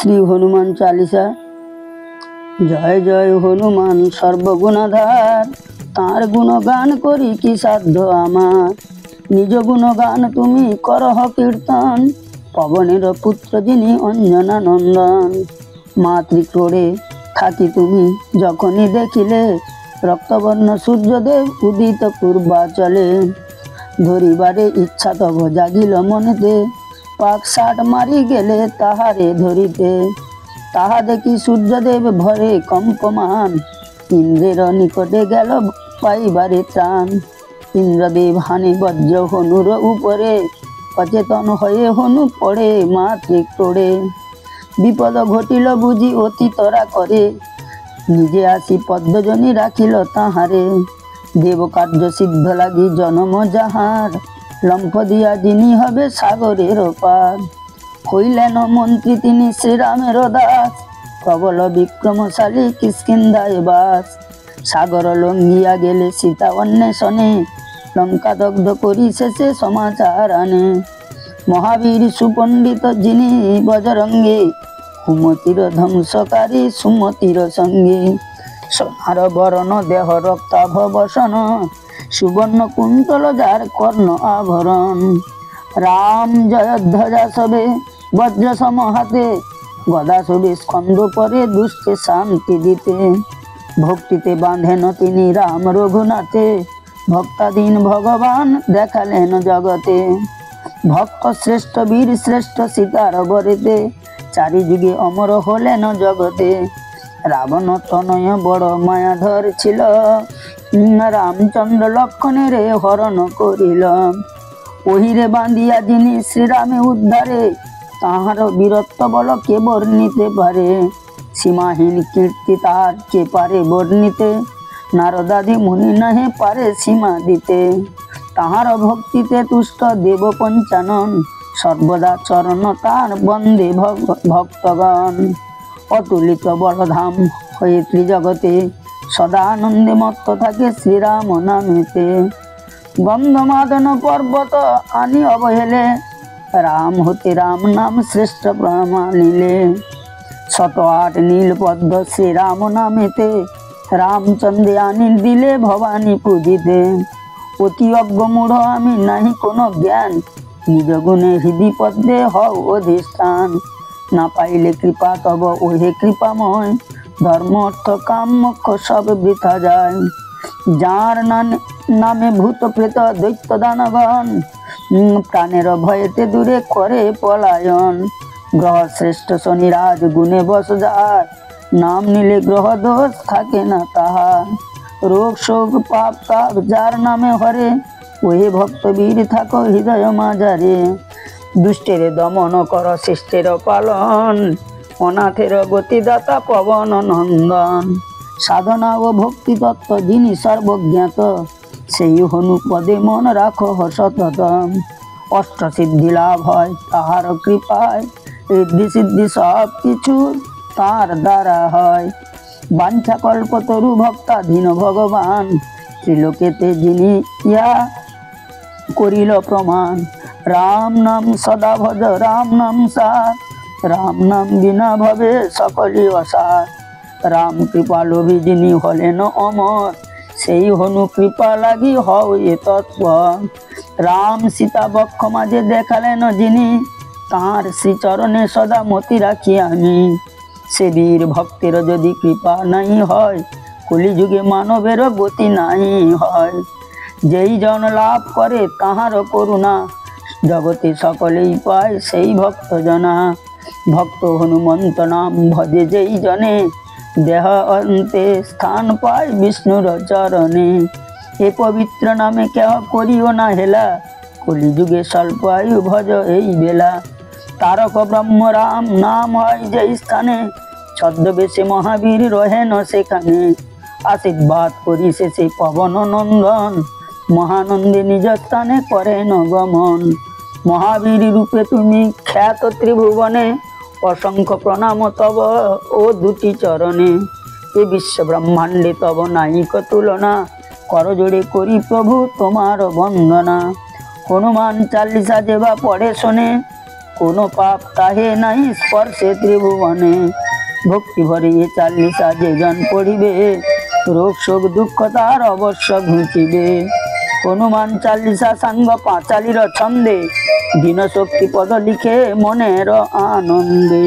শ্রী হনুমান চালিসা। জয় জয় হনুমান সর্বগুণাধার, তাঁর গুণগান করি কি সাধ্য আমার। নিজ গুণগান তুমি করহ কীর্তন, পবনের পুত্র যিনি অঞ্জনা নন্দন। মাতৃক্রোড়ে থাকি তুমি যখনই দেখিলে, রক্তবর্ণ সূর্যদেব উদিত পূর্বাচলে। ধরিবারে ইচ্ছা তব জাগিল মনেতে, পাক ষাট মারি গেলে তাহারে ধরিতে। তাহা দেখি সূর্যদেব ভরে কম্পমান, ইন্দ্রের নিকটে গেল পাইবারে ত্রাণ। ইন্দ্রদেব হানি বজ্র হনুর উপরে, অচেতন হয়ে হনু পড়ে মাতৃক্রোড়ে। বিপদ ঘটিল বুঝি অতি তরা করে, নিজে আসি পদ্মজনী রাখিল তাহারে। দেব কার্য সিদ্ধ লাগি জনম যাহার, লম্ফ দিয়া যিনি হবে সাগরের পার। হইলেন মন্ত্রী তিনি শ্রীরামের দাস, প্রবল বিক্রমশালী কিষ্কিন্ধায় বাস। সাগর লঙ্ঘিয়া গেলে সীতা অন্বেষণে, লঙ্কা দগ্ধ করি শেষে সমাচার আনে। মহাবীর সুপণ্ডিত যিনি বজরঙ্গী, কুমতির ধ্বংসকারী সুমতির সঙ্গী। সোনার বরণ দেহ রক্তাভ বসন, সুবর্ণ কুন্তল যার কর্ণ আভরণ। রাম জয়ধ্বজা সবে বজ্র সম হাতে, গদা সবে স্কন্ধ পরে দুষ্টে শান্তি দিতে। ভক্তিতে বাঁধেন তিনি রাম রঘুনাথে, ভক্তাধীন ভগবান দেখালেন জগতে। ভক্ত শ্রেষ্ঠ বীর শ্রেষ্ঠ সীতার বরেতে, চারি যুগে অমর হলেন জগতে। রাবণ তনয় বড় মায়াধর ছিল, রামচন্দ্র লক্ষণের হরণ করিল। ওহিরে বাঁধিয়া যিনি শ্রীরামে উদ্ধারে, তাহার বীরত্ব বল কে বর্ণিতে পারে। সীমাহীন কীর্তি তার কে পারে বর্ণিতে, নারদাদি মুনি নহে পারে সীমা দিতে। তাহার ভক্তিতে তুষ্ট দেব পঞ্চানন, সর্বদা চরণ তার বন্দে ভক্তগণ। অতুলিত বলধাম হয়ে ত্রিজগতে, সদা আনন্দে মত্ত থাকে শ্রীরাম নামেতে। গন্ধমাদন পর্বত আনি অবহেলে, রাম হতে রাম নাম শ্রেষ্ঠ প্রমাণিলে। 108 নীল পদ্ম শ্রীরাম নামেতে, রামচন্দ্রে আনি দিলে ভবানী পুজিতে। অতি অজ্ঞ মূঢ় আমি নাহি কোনো জ্ঞান, নিজ গুণে হৃদি পদ্মে হও অধিষ্ঠান। না পাইলে কৃপা তব ওহে কৃপাময়, ধর্ম অর্থ কাম মোক্ষ সব বৃথা যায়। যার নামে ভূত প্রেত দৈত্য দানগণ, প্রাণের ভয়েতে দূরে করে পলায়ন। গ্রহ শ্রেষ্ঠ শনিরাজ গুণে বস যার, নাম নিলে গ্রহ দোষ থাকে না তাহার। রোগ শোক পাপ তাপ যার নামে হরে, ওহে ভক্ত বীর থাকো হৃদয় মাঝারে। দুষ্টের দমন কর শিষ্টের পালন, অনাথের গতিদাতা পবন নন্দন। সাধনা ও ভক্তি তত্ত্ব যিনি সর্বজ্ঞাত, সেই হনু পদে মন রাখো সতত। অষ্টসিদ্ধি লাভ হয় তাহার কৃপায়, ঋদ্ধি সিদ্ধি সব কিছু তার দ্বারা হয়। বাঞ্ছা কল্পতরু ভক্তাধীন ভগবান, ত্রিলোকেতে যিনি ইয়া করিল প্রমাণ। রাম নাম সদা ভজ রাম নাম সার, রাম নাম বিনা ভবে সকলই অসার। রাম কৃপা লোভী যিনি হলেন অমর, সেই হনু কৃপা লাগি হও এ তৎপর। রাম সীতা বক্ষ মাঝে দেখালেন যিনি, তাঁর শ্রীচরণে সদা মতি রাখি আমি। সে বীর ভক্তের যদি কৃপা নাই হয়, কলিযুগে মানবের গতি নাই হয়। যেই জন লাভ করে তাহার করুণা, জগতে সকলেই পায় সেই ভক্ত জনা। ভক্ত হনুমন্ত নাম ভজে যেই জনে, দেহ অন্তে স্থান পায় বিষ্ণুর চরণে। এ পবিত্র নামে কেহ করিও না হেলা, কলিযুগে স্বল্প আয়ু ভজ এই বেলা। তারক ব্রহ্ম রাম নাম হয় যেই স্থানে, ছদ্মবেশে মহাবীর রহেন সেখানে। আশীর্বাদ করি শেষে পবন নন্দন, মহানন্দে নিজ স্থানে করেন গমন। মহাবীর রূপে তুমি খ্যাত ত্রিভুবনে, অসংখ্য প্রণাম তব ও দুটি চরণে। এ বিশ্ব ব্রহ্মাণ্ডে তব নাইক তুলনা, করজোড়ে করি প্রভু তোমার বন্দনা। হনুমান চালিসা যেবা পড়ে শোনে, কোনো পাপ তাহে নাই স্পর্শে ত্রিভুবনে। ভক্তি ভরে এ চালিসা যে জন পড়িবে, রোগ শোক দুঃখ তার অবশ্য ঘুচিবে। হনুমান চালিসা সাঙ্গ পাঁচালির ছন্দে, দীন শক্তি পদ লিখে মনের আনন্দে।